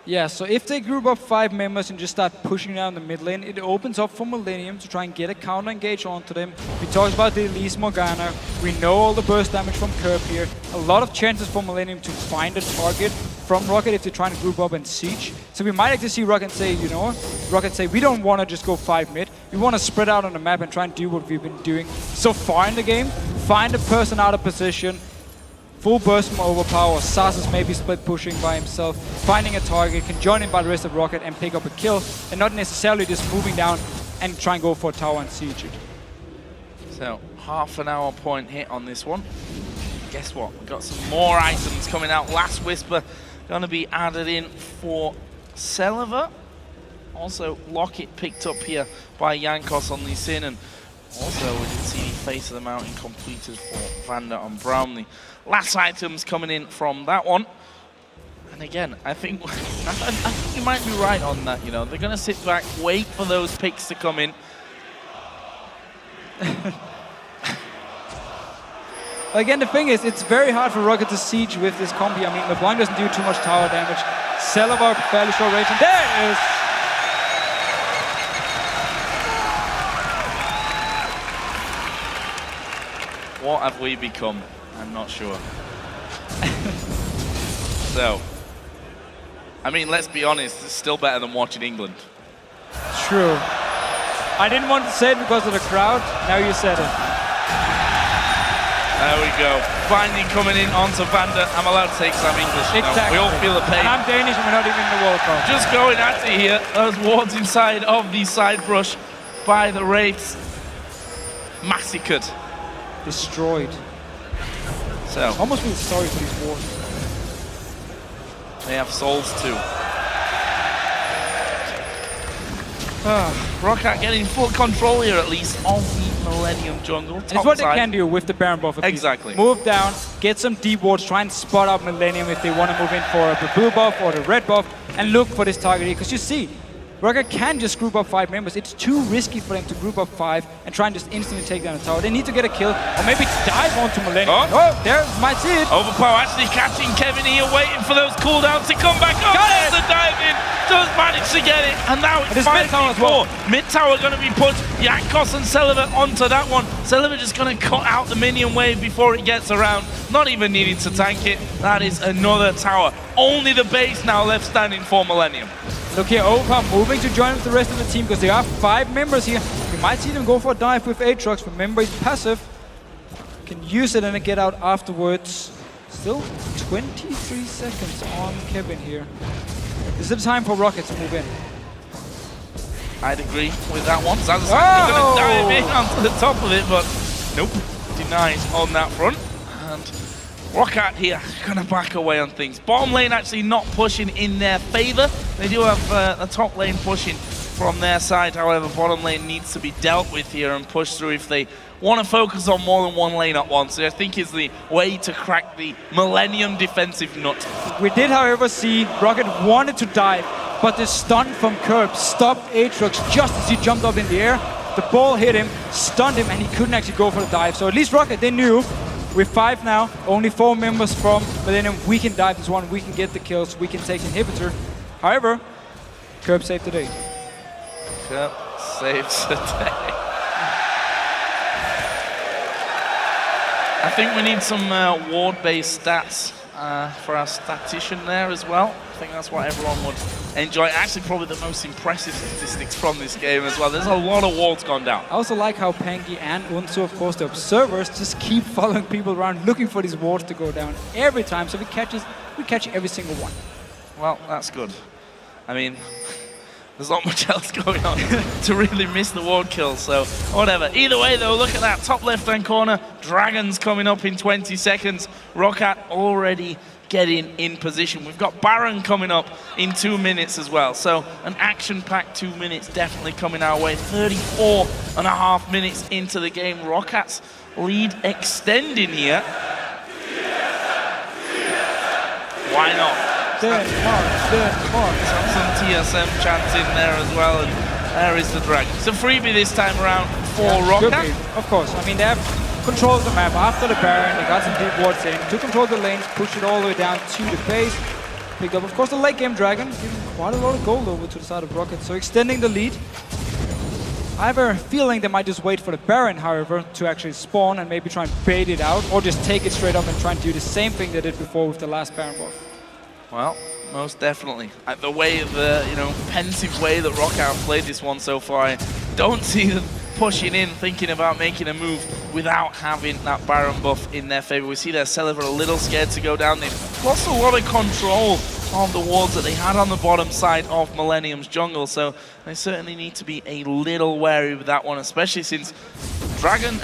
Yeah, so if they group up 5 members and just start pushing down the mid lane, it opens up for Millenium to try and get a counter engage onto them. We talked about the Elise Morgana. We know all the burst damage from Curb here. A lot of chances for Millenium to find a target from ROCCAT if they're trying to group up and siege. So we might actually see ROCCAT say, you know, ROCCAT say, we don't want to just go 5 mid. We want to spread out on the map and try and do what we've been doing so far in the game. Find a person out of position. Full burst from Overpower. Sas is maybe split pushing by himself, finding a target, can join in by the rest of ROCCAT and pick up a kill, and not necessarily just moving down and try and go for a tower and siege it.
So, half an hour point hit on this one. Guess what? We've got some more items coming out. Last Whisper going to be added in for Celiver. Also, Locket picked up here by Jankos on the Sin, and also we did see the Face of the Mountain completed for Vander and Brownlee. Last items coming in from that one. And again, I think you might be right on that, you know. They're going to sit back, wait for those picks to come in.
Again, the thing is, it's very hard for ROCCAT to siege with this combi. I mean, LeBlanc doesn't do too much tower damage. Celiver, fairly short range, and there it is!
What have we become? I'm not sure. So, I mean, let's be honest, it's still better than watching England.
True. I didn't want to say it because of the crowd. Now you said it.
There we go. Binding coming in onto Vander. I'm allowed to take some English.
Exactly.
We all feel the pain.
And I'm Danish and we're not even in the World Cup.
Just going at it here. Those wards inside of the side brush by the Wraiths. Massacred.
Destroyed.
So.
Almost feel sorry for these wards.
They have souls too. ROCCAT getting full control here at least of the Millenium jungle.
It's what they can do with the Baron buff.
Exactly.
Move down, get some deep wards, try and spot out Millenium if they want to move in for the blue buff or the red buff, and look for this target here. Because you see, ROCCAT can just group up 5 members. It's too risky for them to group up 5 and try and just instantly take down a tower. They need to get a kill or maybe dive onto Millenium. Oh, there, might see it.
Overpower actually catching Kevin here, waiting for those cooldowns to come back up. There's the dive in. Does manage to get it. And now it's 5v4. Mid tower going to be put. Jankos and Celiver onto that one. Celiver just going to cut out the minion wave before it gets around. Not even needing to tank it. That is another tower. Only the base now left standing for Millenium.
Look here, Overpower moving to join with the rest of the team because there are 5 members here. You might see them go for a dive with Aatrox. Remember, he's passive. Can use it and then get out afterwards. Still 23 seconds on Kevin here. This is the time for ROCCAT to move in.
I'd agree with that one. Zaz's actually going to dive in onto the top of it, but nope, denied on that front. And ROCCAT here going to back away on things. Bottom lane actually not pushing in their favor. They do have the top lane pushing from their side. However, bottom lane needs to be dealt with here and pushed through if they want to focus on more than one lane at once. I think is the way to crack the Millenium defensive nut.
We did, however, see ROCCAT wanted to dive but the stun from Curb stopped Aatrox just as he jumped up in the air. The ball hit him, stunned him, and he couldn't actually go for the dive. So at least ROCCAT, they knew, with 5 now, only 4 members from Millenium, we can dive this one, we can get the kills, we can take inhibitor. However, Curb saved the day.
Curb saves the day. I think we need some ward-based stats for our statistician there as well. I think that's what everyone would enjoy. Actually, probably the most impressive statistics from this game as well. There's a lot of wards gone down.
I also like how Panky and Unsu, of course, the observers, just keep following people around, looking for these wards to go down every time. So we catch every single one.
Well, that's good. I mean, there's not much else going on to really miss the ward kills, so whatever. Either way, though, look at that top left-hand corner. Dragons coming up in 20 seconds. ROCCAT already getting in position. We've got Baron coming up in 2 minutes as well, so an action-packed 2 minutes definitely coming our way. 34.5 minutes into the game. ROCCAT's lead extending here. Why not? Some TSM chants in there as well, and there is the Dragon. It's a freebie this time around for ROCCAT.
Of course, I mean, they have control of the map after the Baron. They got some deep wards in to control the lanes, push it all the way down to the base. Picked up, of course, the late game Dragon, giving quite a lot of gold over to the side of ROCCAT, so extending the lead. I have a feeling they might just wait for the Baron, however, to actually spawn and maybe try and bait it out, or just take it straight up and try and do the same thing they did before with the last Baron buff.
Well, most definitely. The way, pensive way that ROCCAT have played this one so far, I don't see them pushing in, thinking about making a move without having that Baron buff in their favor. We see their Celeber a little scared to go down. They've lost a lot of control of the wards that they had on the bottom side of Millennium's jungle, so they certainly need to be a little wary with that one, especially since Baron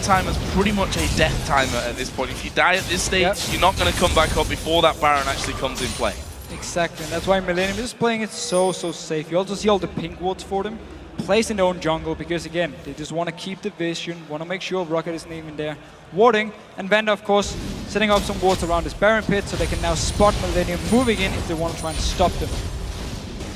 timer is pretty much a death timer at this point. If you die at this stage, you're not going to come back up before that Baron actually comes in play.
Exactly, and that's why Millenium is playing it so safe. You also see all the pink wards for them, placed in their own jungle, because again, they just want to keep the vision, want to make sure ROCCAT isn't even there. Warding, and Vanda, of course, setting up some wards around this Baron pit so they can now spot Millenium moving in if they want to try and stop them.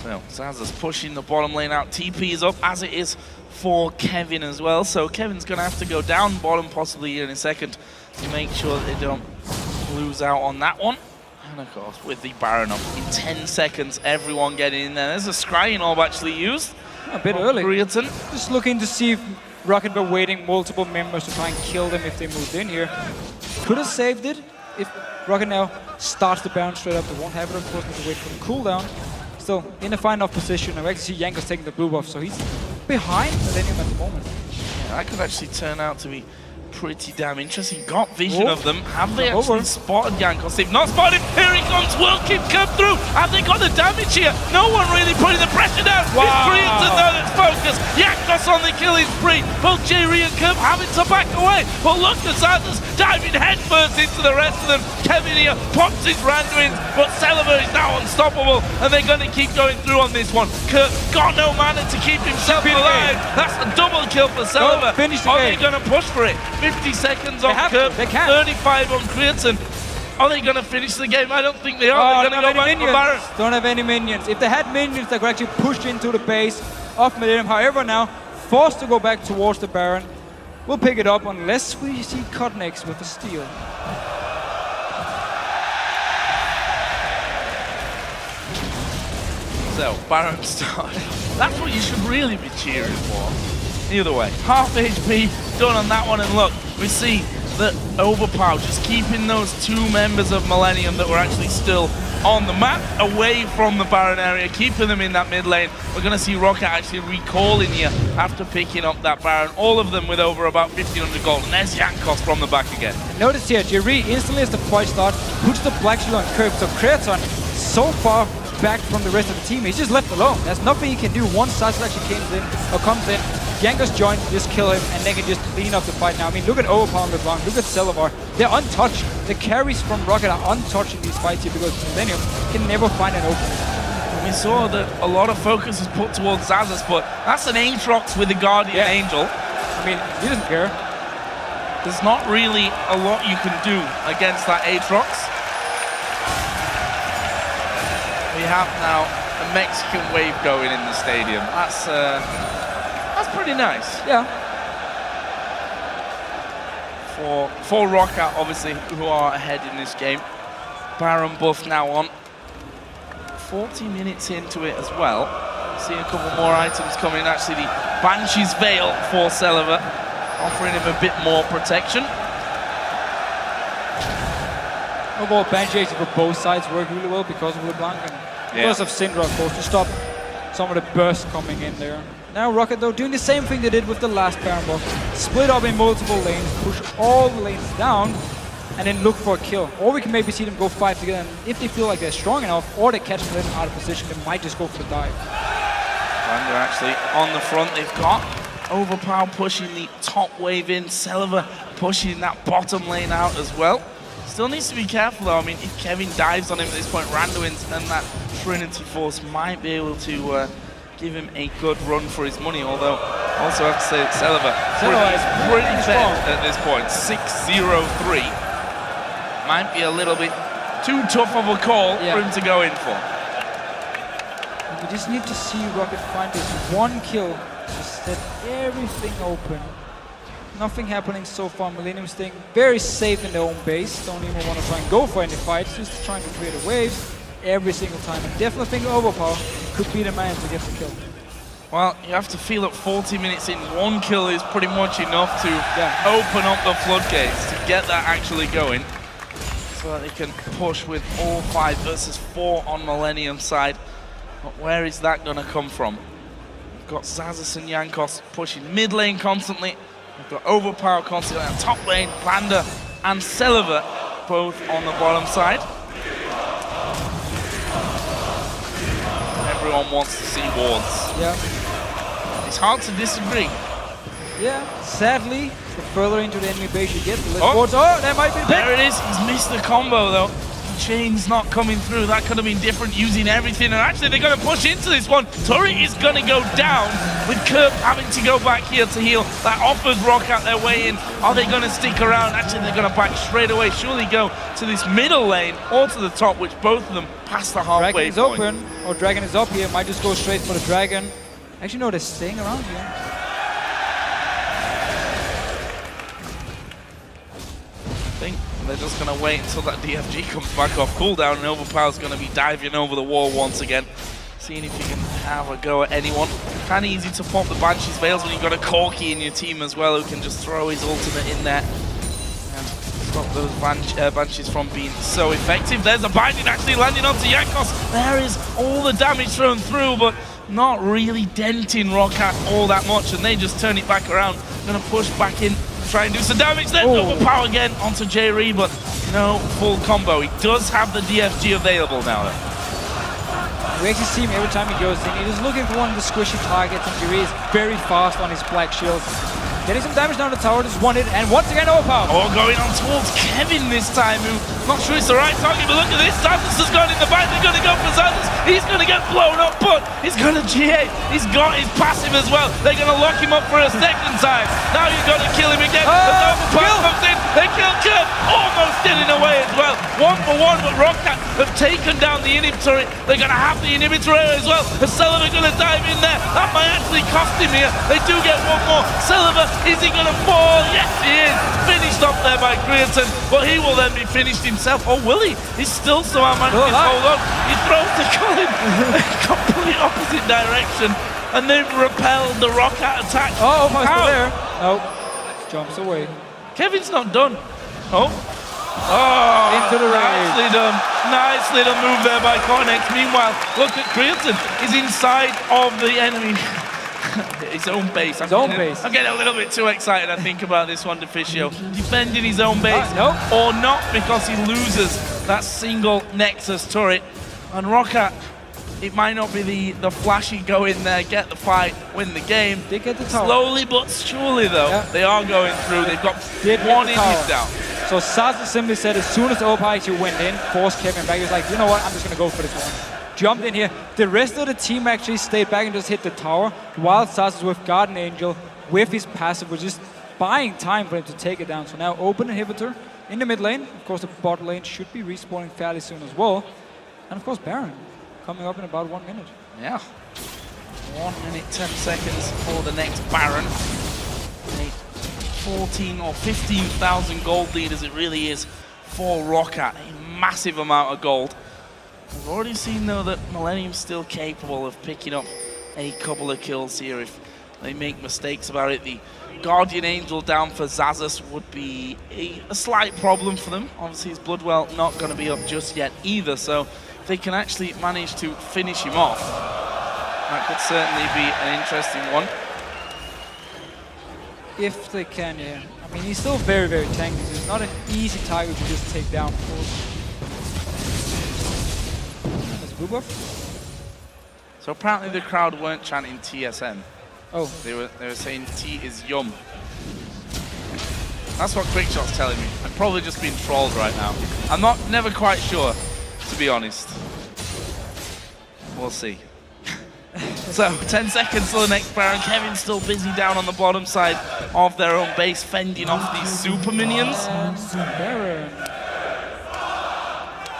So, Zaza's pushing the bottom lane out. TP is up, as it is for Kevin as well. So Kevin's going to have to go down bottom possibly in a second to make sure that they don't lose out on that one. And of course, with the Baron up in 10 seconds, everyone getting in there. There's a scrying orb actually used.
A bit early.
Creatine.
Just looking to see if ROCCAT were waiting multiple members to try and kill them if they moved in here. Could have saved it if ROCCAT now starts the Baron straight up. They won't have it, of course, need to wait for the cooldown. Still in a fine enough position. I actually see Jankos taking the blue buff, so he's behind Millenium at the moment.
Yeah, that could actually turn out to be pretty damn interesting. Got vision of them. Have they actually spotted Jankos? They've not spotted him. Here he comes. Wilkin come through. Have they got the damage here? No one really putting the pressure down.
Wow.
It's Creatine though that's focused. Jankos on the killing spree. Both Jerry and Kerb having to back away. But look, the Santos diving headfirst into the rest of them. Kevin here pops his Randuins, but Celeber is now unstoppable, and they're going to keep going through on this one. Kerb got no mana to keep himself alive. That's a double kill for Celeber. Are they going to push for it? 50 seconds on Kerb, 35 on Creatine. Are they going to finish the game? I don't think they are. They're going to go back for Baron.
Don't have any minions. If they had minions, they could actually push into the base of Millenium. However, now forced to go back towards the Baron. We'll pick it up unless we see Cutnex with a steal.
So, Baron start. That's what you should really be cheering for. Either way, half HP done on that one, and look, we see that Overpower just keeping those 2 members of Millenium that were actually still on the map away from the Baron area, keeping them in that mid lane. We're going to see ROCCAT actually recalling here after picking up that Baron, all of them with over about 1,500 gold, and there's Jankos from the back again.
Notice here, Jerry instantly as the fight starts, puts the Black Shield on Kerb, so Creatine so far back from the rest of the team. He's just left alone. There's nothing he can do once Zaza actually comes in. Jankos joins, just kill him, and they can just clean up the fight now. I mean, look at Overpower on the ground, look at Celeber. They're untouched. The carries from ROCCAT are untouched in these fights here because Millenium can never find an opening.
We saw that a lot of focus was put towards Zazas, but that's an Aatrox with the Guardian Angel.
I mean, he doesn't care.
There's not really a lot you can do against that Aatrox. We have now a Mexican wave going in the stadium. That's pretty nice.
Yeah.
For ROCCAT, obviously, who are ahead in this game. Baron buff now on. 40 minutes into it as well. See a couple more items coming. Actually, the Banshee's Veil for Celiva, offering him a bit more protection.
Overall, Banshee actually for both sides work really well because of LeBlanc and because of Syndra, of course, to stop some of the bursts coming in there. Now ROCCAT, though, doing the same thing they did with the last Baron buff. Split up in multiple lanes, push all the lanes down, and then look for a kill. Or we can maybe see them go fight together, and if they feel like they're strong enough, or they catch them out of position, they might just go for the dive.
Thunder actually on the front. They've got Overpower pushing the top wave in, Celiva pushing that bottom lane out as well. Still needs to be careful though. I mean, if Kevin dives on him at this point, Randuin's and that Trinity Force might be able to give him a good run for his money, although also have to say that Celiva is pretty fed at this point. 6-0-3. Might be a little bit too tough of a call for him to go in for.
We just need to see ROCCAT find this one kill to set everything open. Nothing happening so far. Millenium staying very safe in their own base. Don't even want to try and go for any fights, just trying to create a wave every single time. And definitely think Overpower could be the man to get the kill.
Well, you have to feel at 40 minutes in, one kill is pretty much enough to open up the floodgates to get that actually going, so that they can push with all 5 versus 4 on Millenium side. But where is that going to come from? We've got Zazas and Jankos pushing mid lane constantly. We've got Overpower constantly on top lane, Vander and Celiva both on the bottom side. Everyone wants to see wards.
Yeah.
It's hard to disagree.
Yeah, sadly, the further into the enemy base you get, the less wards. Oh, that might be the pick.
There it is. He's missed the combo though. Chain's not coming through. That could have been different using everything. And actually, they're going to push into this one. Turret is going to go down with Kerb having to go back here to heal. That offers ROCCAT their way in. Are they going to stick around? Actually, they're going to back straight away. Surely go to this middle lane or to the top, which both of them pass the halfway point.
Dragon is open, or Dragon is up here. Might just go straight for the Dragon. Actually, no, they're staying around here.
I think they're just going to wait until that DFG comes back off cooldown, and Overpower's going to be diving over the wall once again, seeing if you can have a go at anyone. Kind of easy to pop the Banshee's Veils when you've got a Corki in your team as well, who can just throw his ultimate in there and stop those Banshees from being so effective. There's a binding actually landing onto Jankos. There is all the damage thrown through, but not really denting ROCCAT all that much, and they just turn it back around. Going to push back in, try and do some damage. Then Overpower again onto J-Ree, but no full combo. He does have the DFG available now though.
We actually see him every time he goes in. He's just looking for one of the squishy targets, and J-Ree is very fast on his black shield. Getting some damage down the tower, just one hit, and once again Overpower.
Oh, going on towards Kevin this time, who not sure it's the right target, but look at this. Zazas has gone in the back. They're going to go for Zazas. He's going to get blown up, but he's going to GA. He's got his passive as well. They're going to lock him up for a second time. Now you've got to kill him again. As Overpower comes in, they kill Kerb, almost getting away as well. 1 for 1, but ROCCAT have taken down the inhibitor. They're going to have the inhibitor as well. Celiva going to dive in there. That might actually cost him here. They do get one more. Celiva, is he going to fall? Yes, he is. Finished off there by Creaton, but he will then be finished himself. Oh, will he? He's still somehow managing to hold on. He throws the Colin in a complete opposite direction, and they've repelled the ROCCAT attack.
Oh, almost there. Nope. Jumps away.
Kevin's not done. Oh,
into the range.
Nicely done move there by Cornex. Meanwhile, look at Creaton. He's inside of the enemy. His own base. I'm getting a little bit too excited, I think, about this one, Deficio. Defending his own base, or not, because he loses that single Nexus turret. And ROCCAT, it might not be the flashy go in there, get the fight, win the game.
They get the tower.
Slowly but surely, though, they are going through. They've got one inhib down.
So Zazas simply said, as soon as Overpower actually went in, forced Kevin back, he was like, you know what, I'm just going to go for this one. Jumped in here. The rest of the team actually stayed back and just hit the tower, while Zazas with Guardian Angel, with his passive, was just buying time for him to take it down. So now open inhibitor in the mid lane. Of course, the bot lane should be respawning fairly soon as well. And of course, Baron coming up in about 1 minute.
Yeah. 1 minute, 10 seconds for the next Baron. A 14 or 15,000 gold lead as it really is for ROCCAT. A massive amount of gold. We've already seen though that Millenium's still capable of picking up a couple of kills here if they make mistakes about it. The Guardian Angel down for Xaxus would be a slight problem for them. Obviously his Bloodwell not going to be up just yet either, so if they can actually manage to finish him off, that could certainly be an interesting one. If they can, yeah.
I mean, he's still very, very tanky. He's not an easy target to just take down, of course. That's a blue buff.
So apparently the crowd weren't chanting TSM.
Oh.
They were saying T is yum. That's what Quickshot's telling me. I'm probably just being trolled right now. I'm never quite sure, to be honest. We'll see. So, 10 seconds till the next Baron. Kevin's still busy down on the bottom side of their own base, fending off these super minions.
Baron.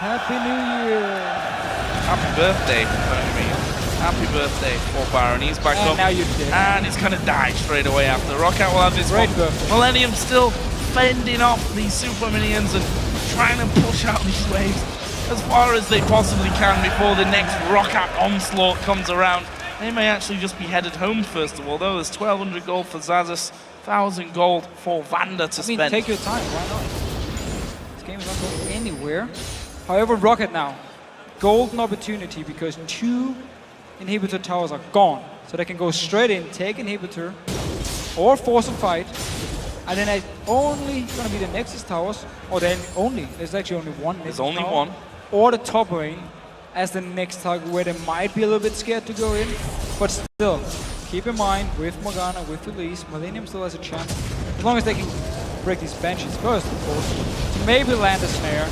Happy New Year.
Happy birthday, I mean. Happy birthday for Baron. He's back up.
Now you're dead.
And he's going to die straight away after. ROCCAT will have this one. Millenium still fending off these super minions and trying to push out these waves as far as they possibly can before the next ROCCAT onslaught comes around. They may actually just be headed home first of all, though. There's 1,200 gold for Xaxus, 1,000 gold for Vander to spend.
Take your time, why not? This game is not going anywhere. However, ROCCAT now, golden opportunity because 2 inhibitor towers are gone. So they can go straight in, take inhibitor, or force a fight. And then it's only going to be the Nexus towers, or then only, there's actually only one Nexus
tower. There's only one.
Or the top lane as the next target where they might be a little bit scared to go in. But still, keep in mind, with Morgana, with Elise, Millenium still has a chance. As long as they can break these benches first, of course, to maybe land a snare,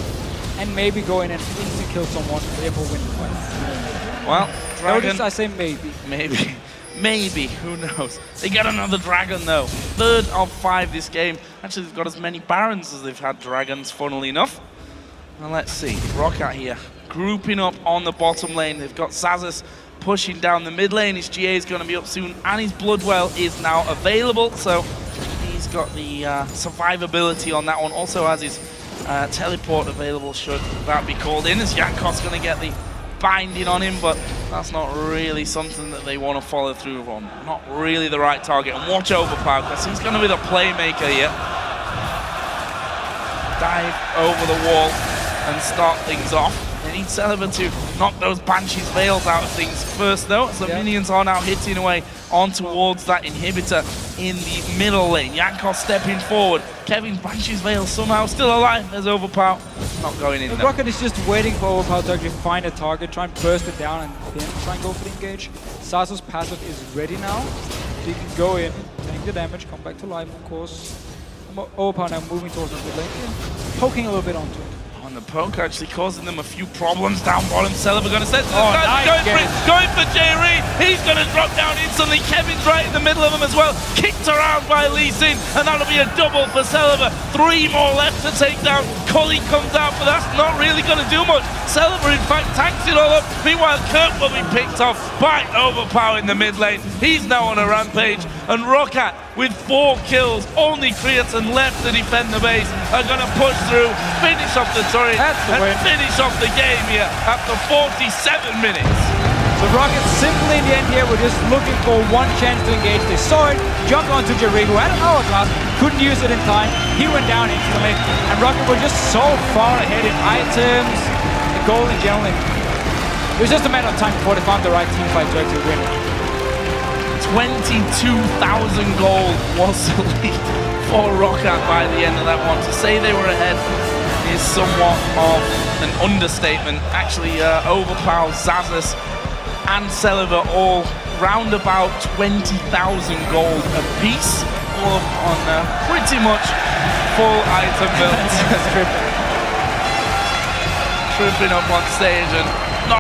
and maybe go in and instant kill someone, therefore win the fight.
Well, Dragon.
Notice I say maybe.
Maybe. Maybe, who knows? They get another Dragon though. 3rd of 5 this game. Actually, they've got as many Barons as they've had Dragons, funnily enough. Now let's see, ROCCAT here, grouping up on the bottom lane. They've got Xaxus pushing down the mid lane. His GA is going to be up soon, and his Bloodwell is now available. So he's got the survivability on that one. Also has his teleport available should that be called in, as Jankos going to get the binding on him, but that's not really something that they want to follow through on. Not really the right target. And watch Overpower, because he's going to be the playmaker here. Dive over the wall and start things off. They need Celeber to knock those Banshee's Veils out of things first though, so minions are now hitting away on towards that inhibitor in the middle lane. Jankos stepping forward. Kevin's Banshee's Veil somehow still alive. There's Overpower. Not going in there.
ROCCAT is just waiting for Overpower to actually find a target, try and burst it down, and then try and go for the engage. Xaxus' passive is ready now. So he can go in, take the damage, come back to life, of course. Overpower now moving towards the mid lane, poking a little bit onto it.
And the poke actually causing them a few problems down bottom. Celeber going to set to the
nice
going for Jerry. He's going to drop down instantly. Kevin's right in the middle of him as well. Kicked around by Lee Sin, and that'll be a double for Celeber. 3 more left to take down. Cully comes out, but that's not really going to do much. Celeber, in fact, tanks it all up. Meanwhile, Kirk will be picked off by Overpower in the mid lane. He's now on a rampage, and ROCCAT, with 4 kills, only Creatine left to defend the base, are going to push through, finish off the turret, and finish off the game here after 47 minutes.
So ROCCAT simply in the end here were just looking for one chance to engage. They saw it, jumped onto Jerry, who had an hourglass, couldn't use it in time. He went down instantly, and ROCCAT were just so far ahead in items, the goal in general. It was just a matter of time before they found the right team fight to actually win it.
22,000 gold was the lead for ROCCAT by the end of that one. To say they were ahead is somewhat of an understatement. Actually, Overpower, Xaxus, and Celeber all round about 20,000 gold apiece, all on pretty much full item builds. Tripping up on stage, and